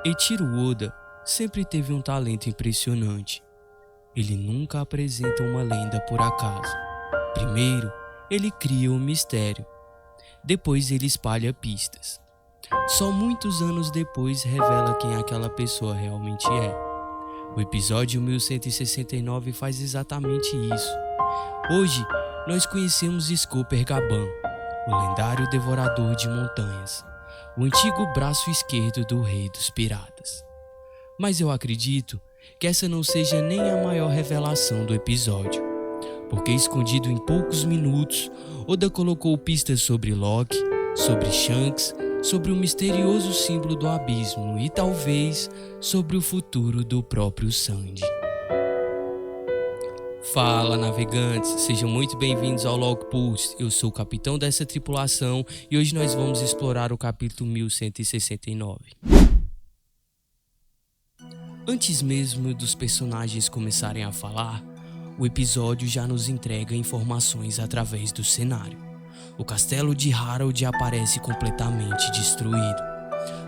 Eiichiro Oda sempre teve um talento impressionante. Ele nunca apresenta uma lenda por acaso. Primeiro, ele cria um mistério. Depois ele espalha pistas. Só muitos anos depois revela quem aquela pessoa realmente é. O episódio 1169 faz exatamente isso. Hoje, nós conhecemos Scooper Gaban, o lendário devorador de montanhas, o antigo braço esquerdo do rei dos piratas. Mas eu acredito que essa não seja nem a maior revelação do episódio, porque escondido em poucos minutos, Oda colocou pistas sobre Loki, sobre Shanks, sobre o misterioso símbolo do abismo e talvez sobre o futuro do próprio Sanji. Fala, navegantes, sejam muito bem-vindos ao Log Pulse. Eu sou o capitão dessa tripulação e hoje nós vamos explorar o capítulo 1169. Antes mesmo dos personagens começarem a falar, o episódio já nos entrega informações através do cenário. O castelo de Harold aparece completamente destruído.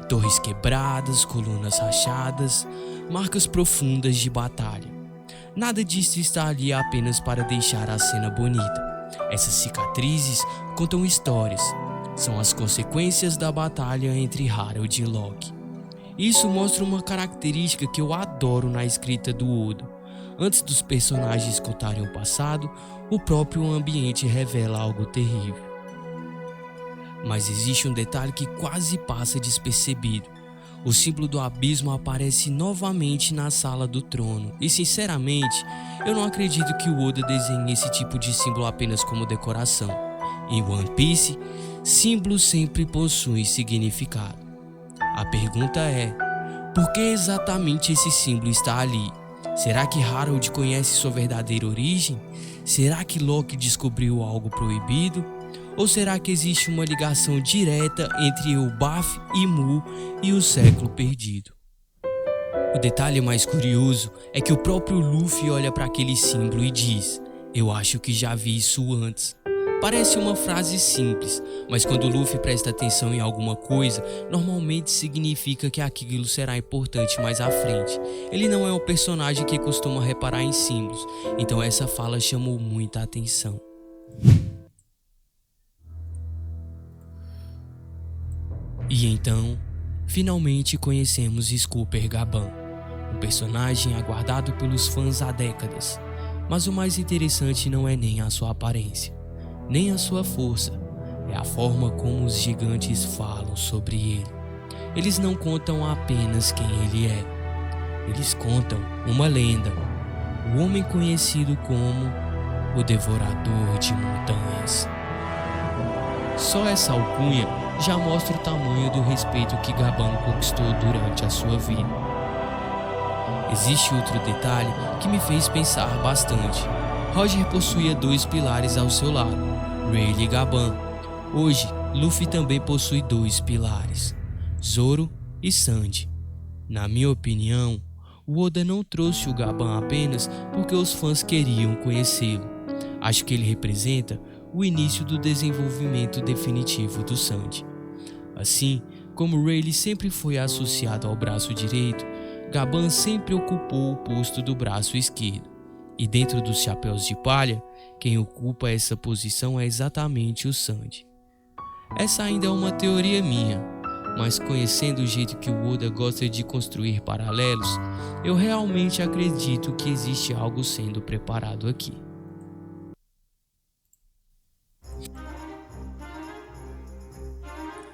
Torres quebradas, colunas rachadas, marcas profundas de batalha. Nada disso está ali apenas para deixar a cena bonita. Essas cicatrizes contam histórias. São as consequências da batalha entre Harold e Loki. Isso mostra uma característica que eu adoro na escrita do Oda. Antes dos personagens contarem o passado, o próprio ambiente revela algo terrível. Mas existe um detalhe que quase passa despercebido. O símbolo do abismo aparece novamente na sala do trono. E sinceramente, eu não acredito que o Oda desenhe esse tipo de símbolo apenas como decoração. Em One Piece, símbolos sempre possuem significado. A pergunta é, por que exatamente esse símbolo está ali? Será que Harold conhece sua verdadeira origem? Será que Loki descobriu algo proibido? Ou será que existe uma ligação direta entre Elbaf e Mu e o século perdido? O detalhe mais curioso é que o próprio Luffy olha para aquele símbolo e diz: "Eu acho que já vi isso antes." Parece uma frase simples, mas quando o Luffy presta atenção em alguma coisa, normalmente significa que aquilo será importante mais à frente. Ele não é um personagem que costuma reparar em símbolos, então essa fala chamou muita atenção. E então, finalmente conhecemos Scooper Gaban, um personagem aguardado pelos fãs há décadas. Mas o mais interessante não é nem a sua aparência, nem a sua força, é a forma como os gigantes falam sobre ele. Eles não contam apenas quem ele é, eles contam uma lenda, o homem conhecido como o Devorador de Montanhas. Só essa alcunha já mostra o tamanho do respeito que Gaban conquistou durante a sua vida. Existe outro detalhe que me fez pensar bastante. Roger possuía 2 pilares ao seu lado, Rayleigh e Gaban. Hoje, Luffy também possui 2 pilares, Zoro e Sanji. Na minha opinião, o Oda não trouxe o Gaban apenas porque os fãs queriam conhecê-lo. Acho que ele representa o início do desenvolvimento definitivo do Sanji. Assim como Rayleigh sempre foi associado ao braço direito, Gaban sempre ocupou o posto do braço esquerdo. E dentro dos chapéus de palha, quem ocupa essa posição é exatamente o Sanji. Essa ainda é uma teoria minha, mas conhecendo o jeito que o Oda gosta de construir paralelos, eu realmente acredito que existe algo sendo preparado aqui.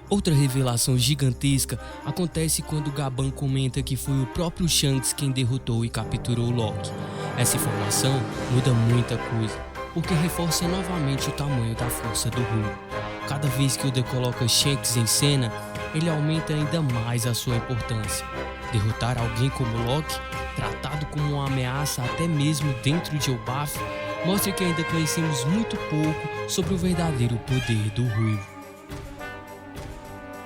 Outra revelação gigantesca acontece quando Gaban comenta que foi o próprio Shanks quem derrotou e capturou Loki. Essa informação muda muita coisa, porque reforça novamente o tamanho da força do Rumo. Cada vez que Oda coloca Shanks em cena, ele aumenta ainda mais a sua importância. Derrotar alguém como Loki, tratado como uma ameaça até mesmo dentro de Elbaf, mostra que ainda conhecemos muito pouco sobre o verdadeiro poder do Ruivo.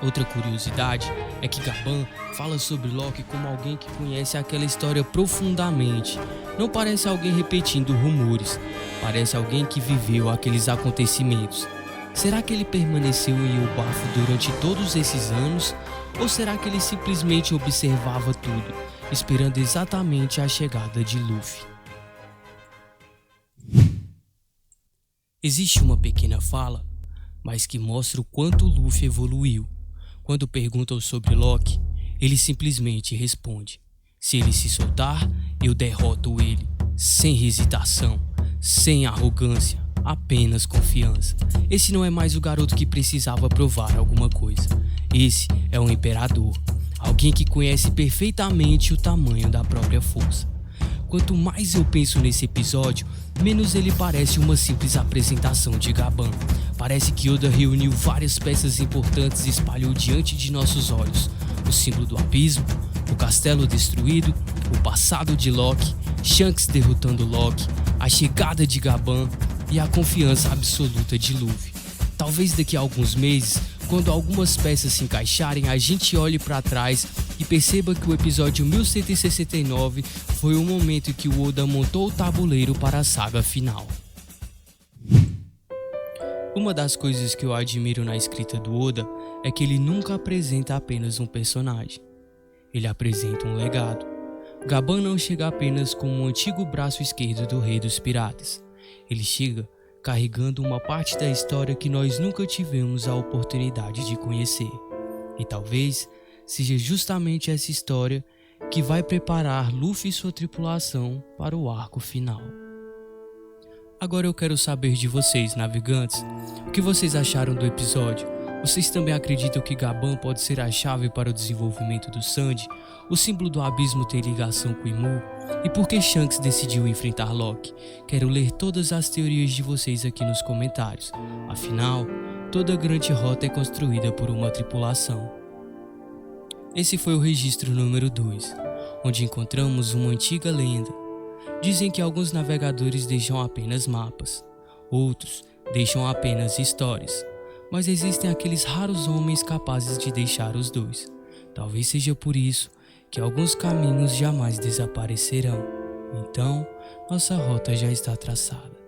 Outra curiosidade é que Gaban fala sobre Loki como alguém que conhece aquela história profundamente. Não parece alguém repetindo rumores, parece alguém que viveu aqueles acontecimentos. Será que ele permaneceu em Elbaf durante todos esses anos? Ou será que ele simplesmente observava tudo, esperando exatamente a chegada de Luffy? Existe uma pequena fala, mas que mostra o quanto Luffy evoluiu. Quando perguntam sobre Loki, ele simplesmente responde: se ele se soltar, eu derroto ele, sem hesitação, sem arrogância, apenas confiança. Esse não é mais o garoto que precisava provar alguma coisa. Esse é um imperador, alguém que conhece perfeitamente o tamanho da própria força. Quanto mais eu penso nesse episódio, menos ele parece uma simples apresentação de Gaban. Parece que Oda reuniu várias peças importantes e espalhou diante de nossos olhos: o símbolo do abismo, o castelo destruído, o passado de Loki, Shanks derrotando Loki, a chegada de Gaban e a confiança absoluta de Luffy. Talvez daqui a alguns meses, quando algumas peças se encaixarem, a gente olhe para trás e perceba que o episódio 1169 foi o momento em que o Oda montou o tabuleiro para a saga final. Uma das coisas que eu admiro na escrita do Oda é que ele nunca apresenta apenas um personagem. Ele apresenta um legado. Gaban não chega apenas como um antigo braço esquerdo do Rei dos Piratas. Ele chega carregando uma parte da história que nós nunca tivemos a oportunidade de conhecer. E talvez seja justamente essa história que vai preparar Luffy e sua tripulação para o arco final. Agora eu quero saber de vocês, navegantes, o que vocês acharam do episódio? Vocês também acreditam que Gaban pode ser a chave para o desenvolvimento do Sandy? O símbolo do abismo tem ligação com Imu? E por que Shanks decidiu enfrentar Loki? Quero ler todas as teorias de vocês aqui nos comentários. Afinal, toda grande rota é construída por uma tripulação. Esse foi o registro número 2, onde encontramos uma antiga lenda. Dizem que alguns navegadores deixam apenas mapas, outros deixam apenas histórias. Mas existem aqueles raros homens capazes de deixar os dois. Talvez seja por isso que alguns caminhos jamais desaparecerão. Então, nossa rota já está traçada.